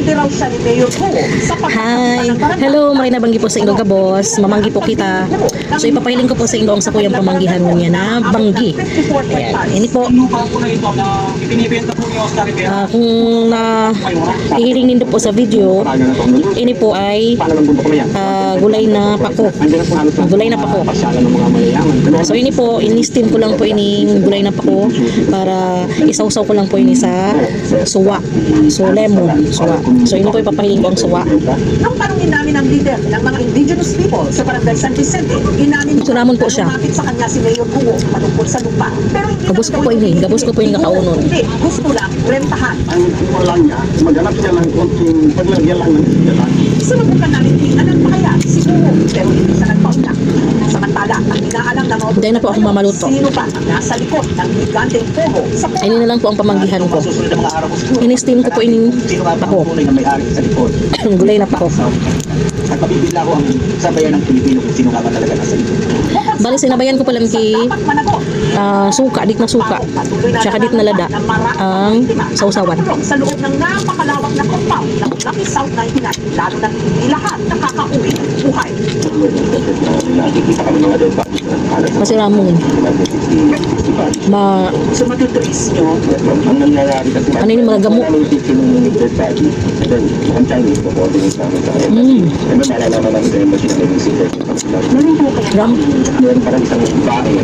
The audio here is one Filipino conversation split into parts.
Isininte raw siya ni Mayor Go sa Hi! Hello, Marina Banggi po sa Iloga Boss. Mamanggi po kita. So ipapahiling ko po sa Ilo ang sa kuyang pamanggihan niya na Banggi. Ayan. Ini po. Kung hihiling nindo po sa video, ini po ay gulay na pako. Gulay na pako. So ini po, ini-steam ko lang po ini gulay na pako para isawsaw ko lang po ini sa suwa. So lemon, suwa. So ini po ipapahiling ko ang suwa. Nang tanungin namin ang leader ng mga indigenous people sa Barangay San Vicente, inamin So namon po siya. lumapit sa kanya si Mayor Go patungkol sa lupa. Pero hindi Gabos ko po ini, gabos ko po ini nakaunon. Hindi, gusto lang rentahan. Ang lang niya, maghanap siya ng konting paglagyan lang ng yalan. Sinubukan namin tingnan pa kaya si Go, pero hindi siya nagpauna. Samantala, ang inaalam ng mga Hindi na po ako mamaluto. sino ba ang nasa likod ng giganteng pogo sa Ay, ini na lang po ang pamanggihan ko. Susunod na mga araw ko siguro. Ini-steam ko po ini Sino nga ba pako. ang tunay na may-ari sa likod? Gulay na pako. At mabibigla ko ang sabayan ng Pilipino kung sino nga ba talaga nasa likod. Bali, sinabayan ko palang ki suka, dit na suka. Tsaka dit na lada ang sausawan. Sa loob ng napakalawak na compound ng Lucky South 99, lalo na hindi lahat nakakauwi ng buhay. Nakikita kami mga dead bodies na kalat Kasi ramon. Ma, So matutulis nyo, ang nangyayari kasi ano yun, mga gamo. namin picture ng dead body. And then, ang Chinese, coordinate namin sa embassy. And then, malalaman namin sa embassy na may secret. ram, Meron parang isang bae,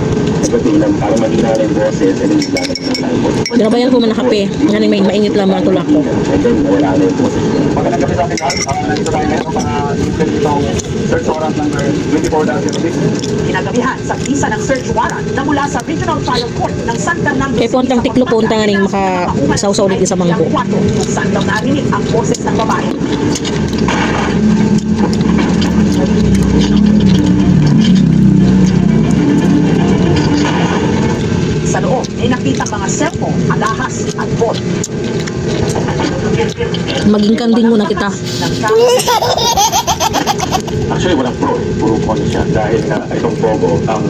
nagpatilang para malina na yung boses, and then lalagyan ng time. sinabayan ko man na kape. Yan may mainit lang mga tulak ko. And then, wala na yung boses. Magandang gabi sa atin lahat. Nandito tayo ngayon mga itong search warrant number 24-06. kinagabihan sa visa ng search warrant na mula sa Regional Trial Court ng San Fernando Kaya po ang tiklo po, unta nga ning makasawsaw ulit sa mangko. Kung saan daw narinig ang boses ng babae. Sa loob ay nakita mga cellphone, alahas at bot. Maging kanding muna kita. Actually, walang pro. Puro con siya. Dahil itong Pogo, ang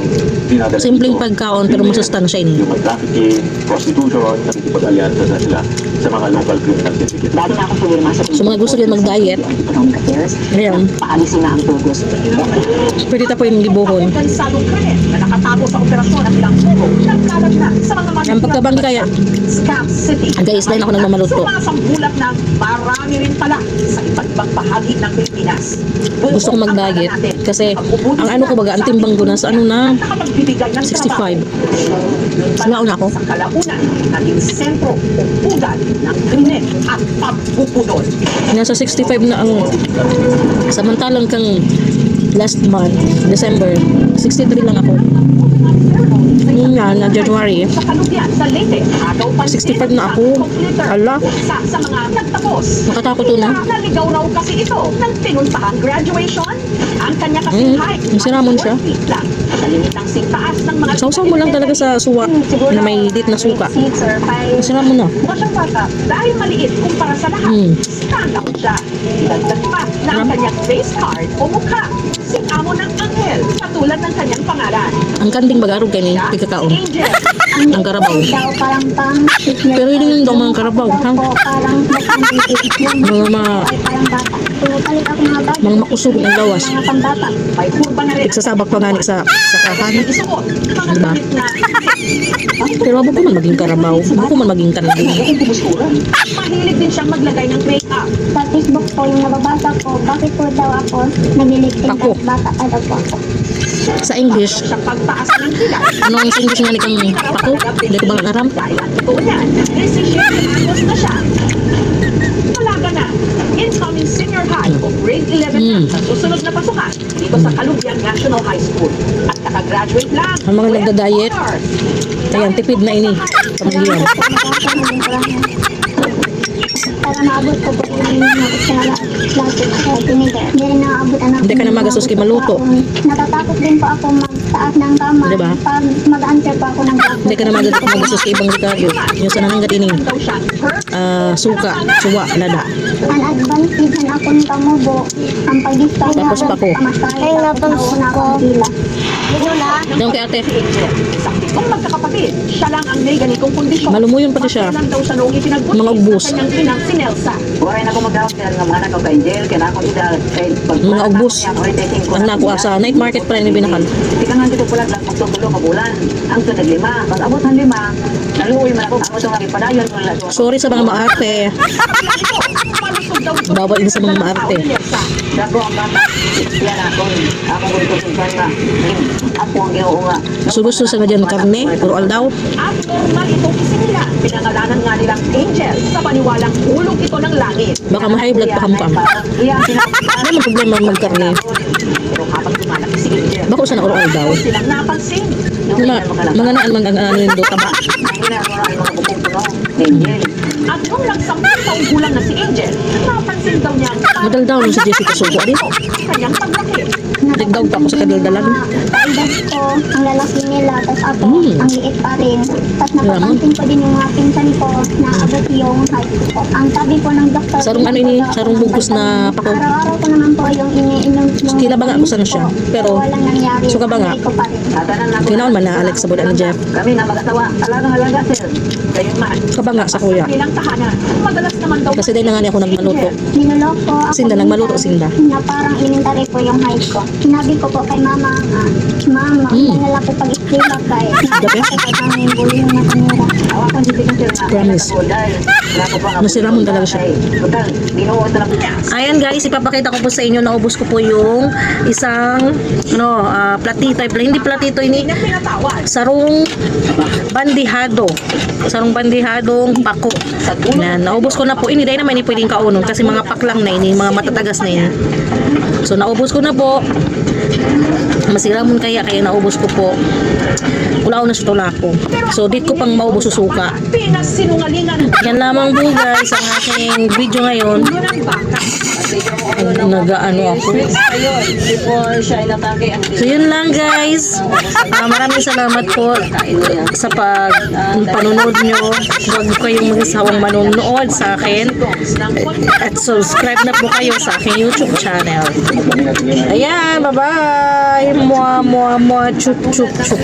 dinadala Simpleng dito, pagkaon pero masustansya ini. yung trafficking, prostitution, nakikipag-alyansa na sila sa mga local criminal syndicate. Dati na akong pumirma sa So mga gusto din mag-diet, Economic Affairs. ayan, Paalisin na ang Tugos. pwede ta po yung libuhon. Organisadong krimen na nakatago sa operasyon ng ilang puro nagkalat na sa mga Ang pagkabanggi kaya, Scam City. guys, dahil ako nagmamaluto. Sumasambulat na marami rin pala sa iba't ibang bahagi ng Pilipinas. Gusto ko mag-diet kasi ang ano ko baga, ang timbang ko na sa ano na 65. Wala na ako. Sa Kalaunan, naging sentro o ugat ng krimen at pagbubudol. Nasa 65 na ang samantalang kang last month, December, 63 lang ako. Yun nga, na January. Sa Kalugyan, sa Leyte, agaw pa 65 na ako. Hala. Sa mga nagtapos. Nakatakot to na. Naligaw raw kasi ito ng pinuntahang graduation. Ang kanya kasing height. Yung siramon siya. Sa limitang singtaas ng mga Sausaw mo lang talaga sa suwa na may dit na suka. Six or five. Masarap mo na. Mukha siyang bata dahil maliit kumpara sa lahat. Stand out siya. Dagdag pa na ang kanyang face card o mukha. Singamo ng anghel katulad ng kanyang pangalan. Ang kanding bagarog kayo ni pagkakaon. Angel. Ang karabaw. Daw parang pang Pero hindi daw mga karabaw. Ha? po, parang parang bata. Pumapalit ako mga bata. Mga makusog ng gawas. Mga pambata. May kurba na rin. Nagsasabak pa nga ni sa kahan. Isuot. Mga Diba? damit na Pero wag ko man maging karabaw. Wag ko man maging kanding. mahilig din siyang maglagay ng make-up. Sa Facebook po, yung nababasa ko, bakit po daw ako nagliligtin Ako. bata pa daw po ako. Sa English, Siyang pagtaas ng kilay. anong sa English nga ni kang pako? Hindi ko ba aram? Dahil ang totoo niyan, decision anos na siya. Talaga na. Incoming senior high o grade 11 na sa susunod na pasukan dito sa Kalugyan National High School. At nakagraduate lang. Ang mga with nagda-diet, honors. ayan, tipid na ini. Pamilyan. Para maabot ko po yung mga sa teenager. Hindi rin nakaabot anak. Hindi ka na magasos kay maluto. Natatakot din po ako magtaas ng kamay. Diba? Pag mag-answer po ako ng blackboard. Hindi ka na magasos kay ibang Ricardo. Yung sa nananggat ini. Daw siya, her suka, suwa, lada. Ang advantage na akong kamubo, ang pag-discount Tapos pa ko. Ay, napos ko. Yung kay ate. Si Angel, isang pitong magkakapatid. Siya lang ang may ganitong kondisyon. Malumuyon pati siya. Lang daw siya noong ipinagbuntis Mga ubos. ng kanyang inang si Nelsa. Waray na ko mag-out ng mga anak ko kay Angel, kaya ako idal. Mga ubos. Ang nakuha sa night market pa rin ni Binakan. Di ka nga dito pula lang pagtutulo ka bulan. Ang sunod lima. Pag abot ng lima, naluoy man ako. Ako itong aking padayon. Sorry sa mga maarte. Bawal din sa mga maarte. Dago ang bata. Yan ako. Ako ko ito sinsan na. Ako ang ginoo nga. Gusto sa dyan karne, puro aldaw. At normal itong isinila. Pinangalanan nga nilang Angel sa paniwalang hulog ito ng langit. Baka ma-high blood pa kampang. Ano ang problema magkarne? Pero habang lumalaki si Angel, Bako sa nauro aldaw. silang napansin. Mga naan mga ano yun do taba. Angel. At nung nagsampung taong gulang na si Angel, napansin daw niya ang Madaldaw nun si Jessica Sugo din. kanyang paglaki. Nagdaw pa ako sa kadaldalan. Kaedad ko, ang lalaki nila, tapos ako, Mm. ang liit pa rin. Tapos napapansin ko din yung mga pinsan ko na abot yung height ko. Ang sabi po ng doktor, Sarong ano ini, sarong bugos na pako. araw-araw ko naman po yung iniinom ng Kila ba nga ako sana siya? Pero, walang nangyari. suka ba nga? Ang ko pa rin. Ginaon man na Alex sa buda ni Jeff. Kami na mag-asawa. Alaga sir. Gayon man, Kabanga sa kuya. bilang tahanan, madalas naman daw Kasi dahil na nga niya ako nagmaluto. Niloloko ako. Sinda, nagmaluto sinda. Na parang elementary po yung height ko. Sinabi ko po kay mama, mama, nalala ko pag-iskrila kay. Gabi? Kaya kami bullying na kanila. Awakan si Bigyan sir na. Promise. Nasiramon talaga siya. Total, binuo ito lang. Ayan guys, ipapakita ko po sa inyo, naubos ko po yung isang platito, hindi platito ini, na pinatawad. sarong bandihado. Sarong bandihadong pako. Yan, naubos ko na po. Ini dahil naman hindi pwedeng kaunon kasi mga paklang na ini, mga matatagas na ini. So naubos ko na po. Masiramon kaya naubos ko po. Kulaw na sa tulako. So dit ko pang maubos susuka. Pinasinungalingan Yan lamang po guys ang aking video ngayon. ulo ng baka. Nagaano ako. Before siya inatake ang So yun lang guys. Maraming salamat po sa panonood nyo. Huwag kayong magsasawang manonood sa akin. At subscribe na po kayo sa aking YouTube channel. Ayan, bye-bye. Mua, mua, mua, chup, chup, chup.